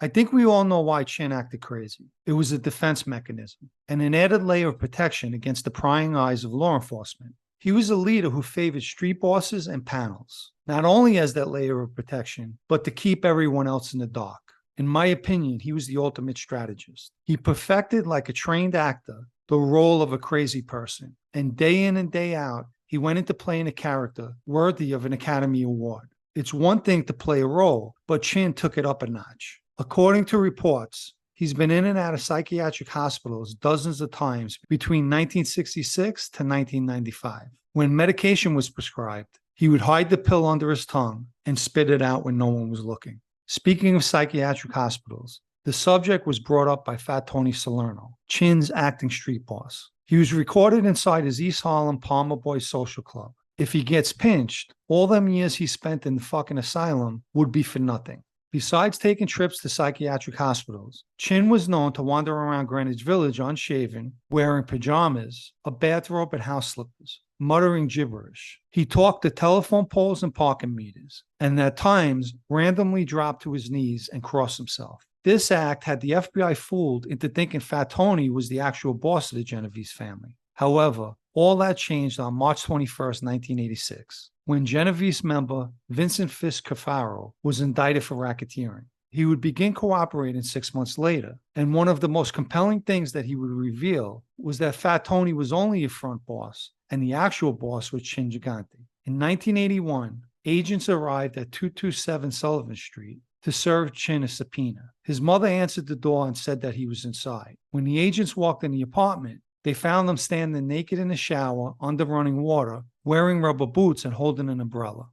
I think we all know why Chin acted crazy. It was a defense mechanism and an added layer of protection against the prying eyes of law enforcement. He was a leader who favored street bosses and panels, not only as that layer of protection, but to keep everyone else in the dark. In my opinion, he was the ultimate strategist. He perfected, like a trained actor, the role of a crazy person. And day in and day out, he went into playing a character worthy of an Academy Award. It's one thing to play a role, but Chin took it up a notch. According to reports, he's been in and out of psychiatric hospitals dozens of times between 1966 to 1995. When medication was prescribed, he would hide the pill under his tongue and spit it out when no one was looking. Speaking of psychiatric hospitals, the subject was brought up by Fat Tony Salerno, Chin's acting street boss. He was recorded inside his East Harlem Palmer Boys social club. If he gets pinched, all them years he spent in the fucking asylum would be for nothing. Besides taking trips to psychiatric hospitals, Chin was known to wander around Greenwich Village unshaven, wearing pajamas, a bathrobe, and house slippers, muttering gibberish. He talked to telephone poles and parking meters, and at times randomly dropped to his knees and crossed himself. This act had the FBI fooled into thinking Fat Tony was the actual boss of the Genovese family. However, all that changed on March 21st, 1986, when Genovese member Vincent Fisk Cafaro was indicted for racketeering. He would begin cooperating 6 months later, and one of the most compelling things that he would reveal was that Fat Tony was only a front boss, and the actual boss was Chin Gigante. In 1981, agents arrived at 227 Sullivan Street to serve Chin a subpoena. His mother answered the door and said that he was inside. When the agents walked in the apartment, they found him standing naked in the shower under running water, wearing rubber boots and holding an umbrella.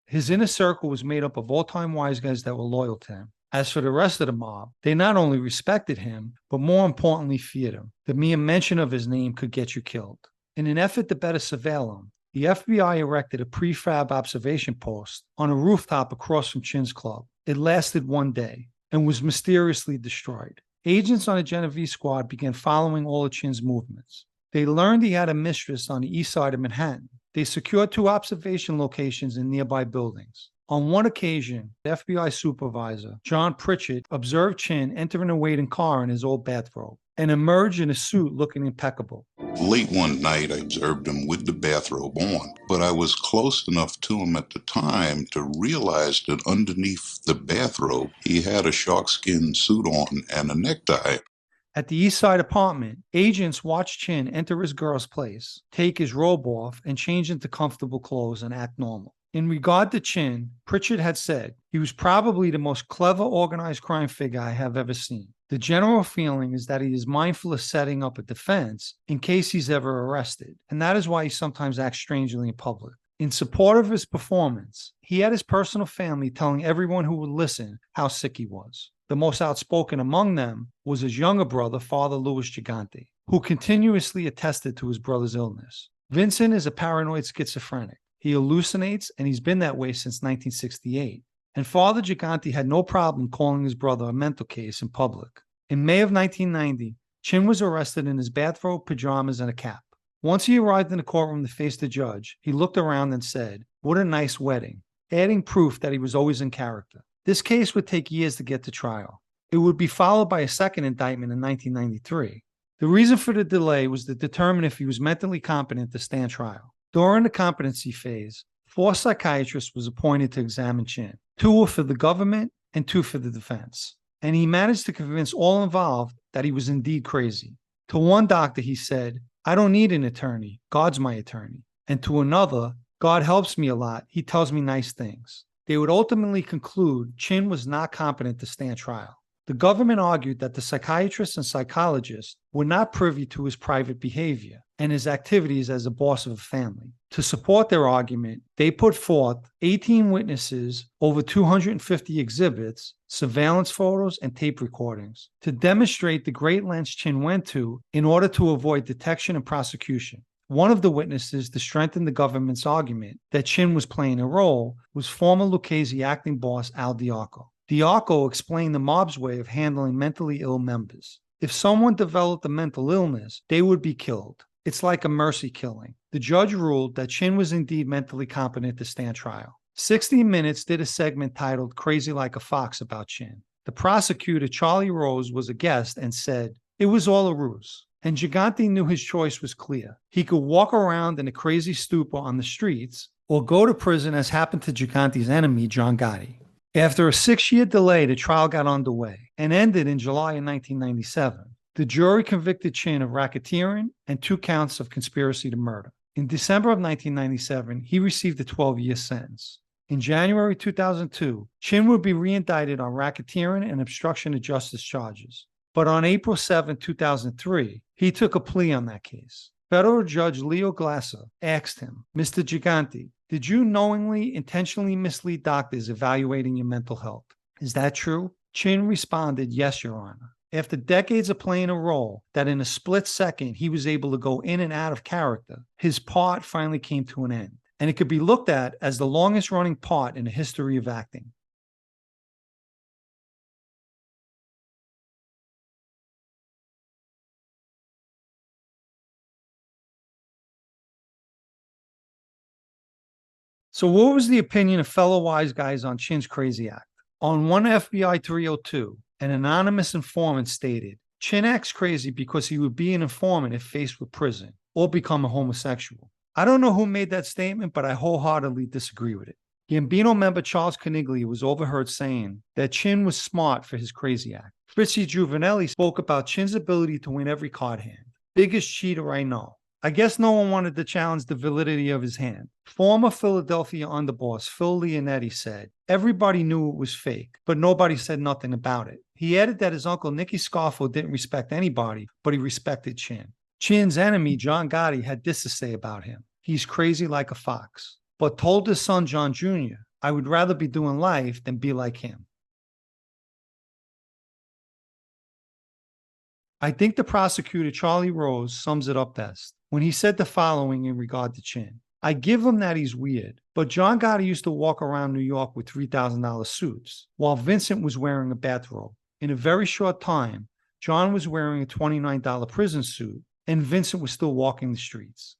His inner circle was made up of all-time wise guys that were loyal to him. As for the rest of the mob, they not only respected him, but more importantly feared him. The mere mention of his name could get you killed. In an effort to better surveil him, the FBI erected a prefab observation post on a rooftop across from Chin's club. It lasted one day and was mysteriously destroyed. Agents on the Genovese squad began following all of Chin's movements. They learned he had a mistress on the east side of Manhattan. They secured 2 observation locations in nearby buildings. On one occasion, the FBI supervisor, John Pritchett, observed Chin entering a waiting car in his old bathrobe and emerge in a suit looking impeccable. Late one night, I observed him with the bathrobe on, but I was close enough to him at the time to realize that underneath the bathrobe, he had a sharkskin suit on and a necktie. At the East Side apartment, agents watched Chin enter his girl's place, take his robe off, and change into comfortable clothes and act normal. In regard to Chin, Pritchett had said, he was probably the most clever organized crime figure I have ever seen. The general feeling is that he is mindful of setting up a defense in case he's ever arrested, and that is why he sometimes acts strangely in public. In support of his performance, he had his personal family telling everyone who would listen how sick he was. The most outspoken among them was his younger brother, Father Louis Gigante, who continuously attested to his brother's illness. Vincent is a paranoid schizophrenic. He hallucinates, and he's been that way since 1968. And Father Gigante had no problem calling his brother a mental case in public. In May of 1990, Chin was arrested in his bathrobe, pajamas, and a cap. Once he arrived in the courtroom to face the judge, he looked around and said, "What a nice wedding," adding proof that he was always in character. This case would take years to get to trial. It would be followed by a second indictment in 1993. The reason for the delay was to determine if he was mentally competent to stand trial. During the competency phase, 4 psychiatrists was appointed to examine Chin. 2 were for the government and 2 for the defense. And he managed to convince all involved that he was indeed crazy. To one doctor, he said, "I don't need an attorney. God's my attorney." And to another, "God helps me a lot. He tells me nice things." They would ultimately conclude Chin was not competent to stand trial. The government argued that the psychiatrists and psychologists were not privy to his private behavior and his activities as a boss of a family. To support their argument, they put forth 18 witnesses, over 250 exhibits, surveillance photos, and tape recordings to demonstrate the great lengths Chin went to in order to avoid detection and prosecution. One of the witnesses to strengthen the government's argument that Chin was playing a role was former Lucchese acting boss Al Diaco. Diaco explained the mob's way of handling mentally ill members. If someone developed a mental illness, they would be killed. It's like a mercy killing. The judge ruled that Chin was indeed mentally competent to stand trial. 60 Minutes did a segment titled Crazy Like a Fox about Chin. The prosecutor, Charlie Rose, was a guest and said, it was all a ruse. And Gigante knew his choice was clear. He could walk around in a crazy stupor on the streets or go to prison, as happened to Gigante's enemy, John Gotti. After a 6-year delay, the trial got underway and ended in July of 1997. The jury convicted Chin of racketeering and 2 counts of conspiracy to murder. In December of 1997, he received a 12-year sentence. In January 2002, Chin would be reindicted on racketeering and obstruction of justice charges. But on April 7, 2003, he took a plea on that case. Federal Judge Leo Glasser asked him, Mr. Gigante, did you knowingly, intentionally mislead doctors evaluating your mental health? Is that true? Chin responded, yes, Your Honor. After decades of playing a role that in a split second he was able to go in and out of character, his part finally came to an end, and it could be looked at as the longest running part in the history of acting. So what was the opinion of fellow wise guys on Chin's crazy act? On one FBI 302, an anonymous informant stated, Chin acts crazy because he would be an informant if faced with prison or become a homosexual. I don't know who made that statement, but I wholeheartedly disagree with it. Gambino member Charles Caniglia was overheard saying that Chin was smart for his crazy act. Fritzi Giovanelli spoke about Chin's ability to win every card hand. Biggest cheater I know. I guess no one wanted to challenge the validity of his hand. Former Philadelphia underboss Phil Leonetti said, everybody knew it was fake, but nobody said nothing about it. He added that his uncle Nicky Scarfo didn't respect anybody, but he respected Chin. Chin's enemy, John Gotti, had this to say about him. He's crazy like a fox, but told his son, John Jr., I would rather be doing life than be like him. I think the prosecutor, Charlie Rose, sums it up best when he said the following in regard to Chin. I give him that he's weird, but John Gotti used to walk around New York with $3,000 suits, while Vincent was wearing a bathrobe. In a very short time, John was wearing a $29 prison suit, and Vincent was still walking the streets.